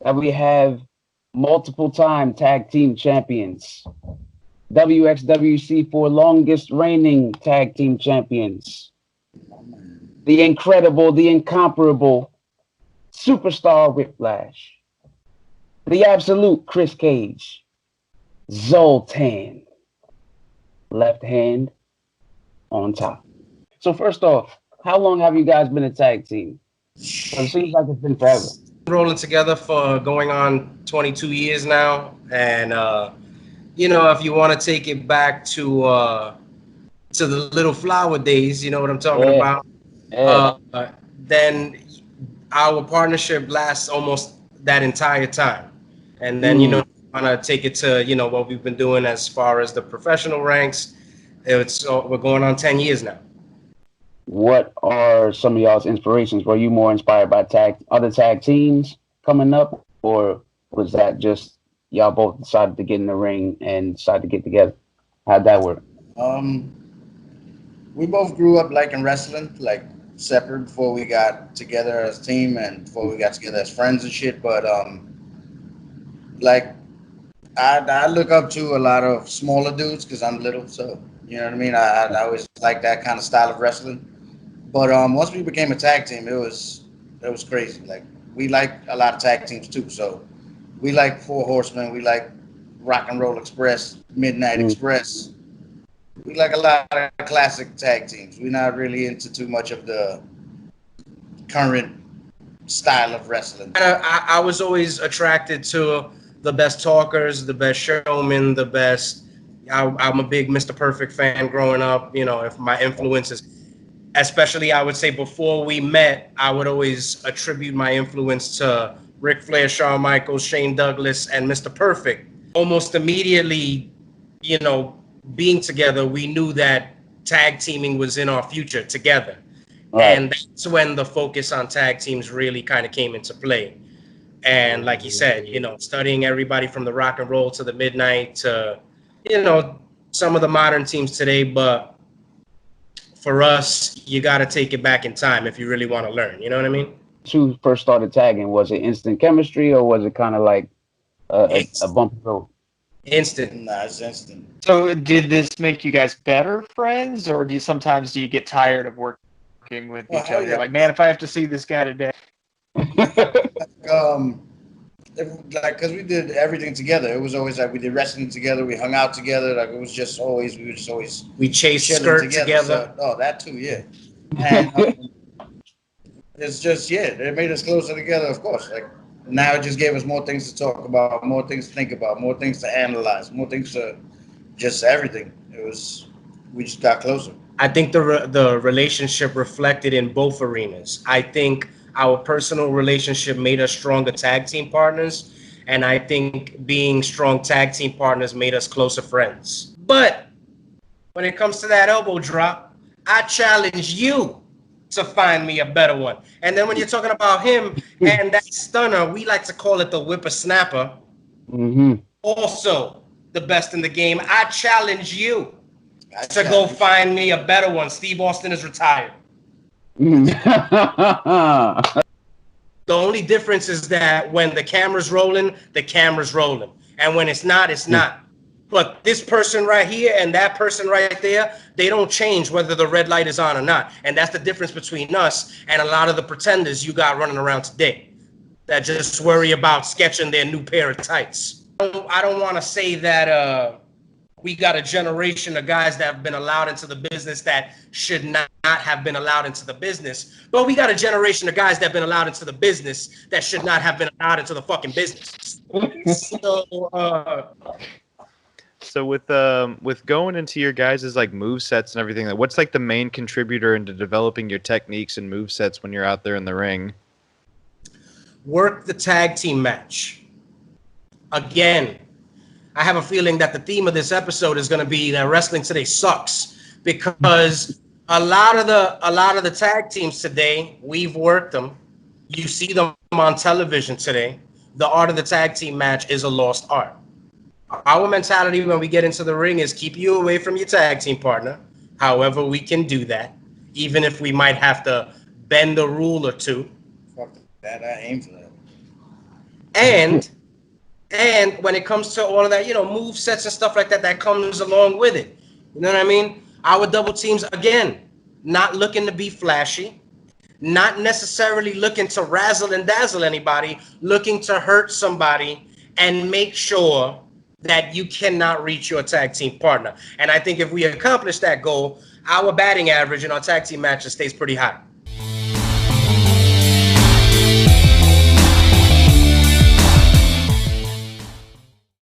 And we have multiple-time tag team champions, WXWC4 longest reigning tag team champions, the incredible, the incomparable Supastar Whiplash, the absolute Kris Kage, Zoltan, left hand on top. So first off, how long have you guys been a tag team? It seems like it's been forever. Rolling together for going on 22 years now, and if you want to take it back to the Little Flower days, you know what I'm talking about. Then our partnership lasts almost that entire time, and then want to take it to what we've been doing as far as the professional ranks. We're going on 10 years now. What are some of y'all's inspirations? Were you more inspired by other tag teams coming up, or was that just y'all both decided to get in the ring and decided to get together? How'd that work? We both grew up liking wrestling, like separate before we got together as a team and before we got together as friends and shit. But I look up to a lot of smaller dudes because I'm little, so you know what I mean. I always like that kind of style of wrestling. But once we became a tag team, it was crazy. Like we like a lot of tag teams too. So we like Four Horsemen, we like Rock and Roll Express, Midnight Express. We like a lot of classic tag teams. We're not really into too much of the current style of wrestling. I was always attracted to the best talkers, the best showmen, the best. I'm a big Mr. Perfect fan growing up. If my influences, especially I would say before we met, I would always attribute my influence to Ric Flair, Shawn Michaels, Shane Douglas, and Mr. Perfect. Almost immediately, being together, we knew that tag teaming was in our future together. Right. And that's when the focus on tag teams really kind of came into play. And like you said, studying everybody from the Rock and Roll to the Midnight to, some of the modern teams today. But for us, you got to take it back in time if you really want to learn. You know what I mean? When you first started tagging, was it instant chemistry or was it kind of like a bumpy road? Instant. Nah, it's instant. So did this make you guys better friends, or do you get tired of working with each other? Yeah. Like, man, if I have to see this guy today. Because we did everything together. It was always like we did wrestling together. We hung out together. Like it was just always, we chased skirts together. So, that too, yeah. And it's just, it made us closer together, of course. Like now it just gave us more things to talk about, more things to think about, more things to analyze, more things to just everything. We just got closer. I think the relationship reflected in both arenas. I think our personal relationship made us stronger tag team partners, and I think being strong tag team partners made us closer friends. But when it comes to that elbow drop, I challenge you to find me a better one. And then when you're talking about him and that stunner, we like to call it the whippersnapper. Also the best in the game. I challenge you to go find me a better one. Steve Austin is retired. The only difference is that when the camera's rolling, the camera's rolling. And when it's not, it's not. But this person right here and that person right there, they don't change whether the red light is on or not. And that's the difference between us and a lot of the pretenders you got running around today that just worry about sketching their new pair of tights. I don't want to say that we got a generation of guys that have been allowed into the business that should not have been allowed into the business. But we got a generation of guys that have been allowed into the business that should not have been allowed into the fucking business. So with going into your guys' like move sets and everything, what's like the main contributor into developing your techniques and move sets when you're out there in the ring? Work the tag team match. Again, I have a feeling that the theme of this episode is going to be that wrestling today sucks, because a lot of the tag teams today, we've worked them. You see them on television today. the art of the tag team match is a lost art. Our mentality when we get into the ring is keep you away from your tag team partner, however we can do that, even if we might have to bend a rule or two. Fuck that, I aim for that. And when it comes to all of that, move sets and stuff like that, that comes along with it. You know what I mean? Our double teams, again, not looking to be flashy, not necessarily looking to razzle and dazzle anybody, looking to hurt somebody and make sure that you cannot reach your tag team partner. And I think if we accomplish that goal, our batting average in our tag team matches stays pretty high.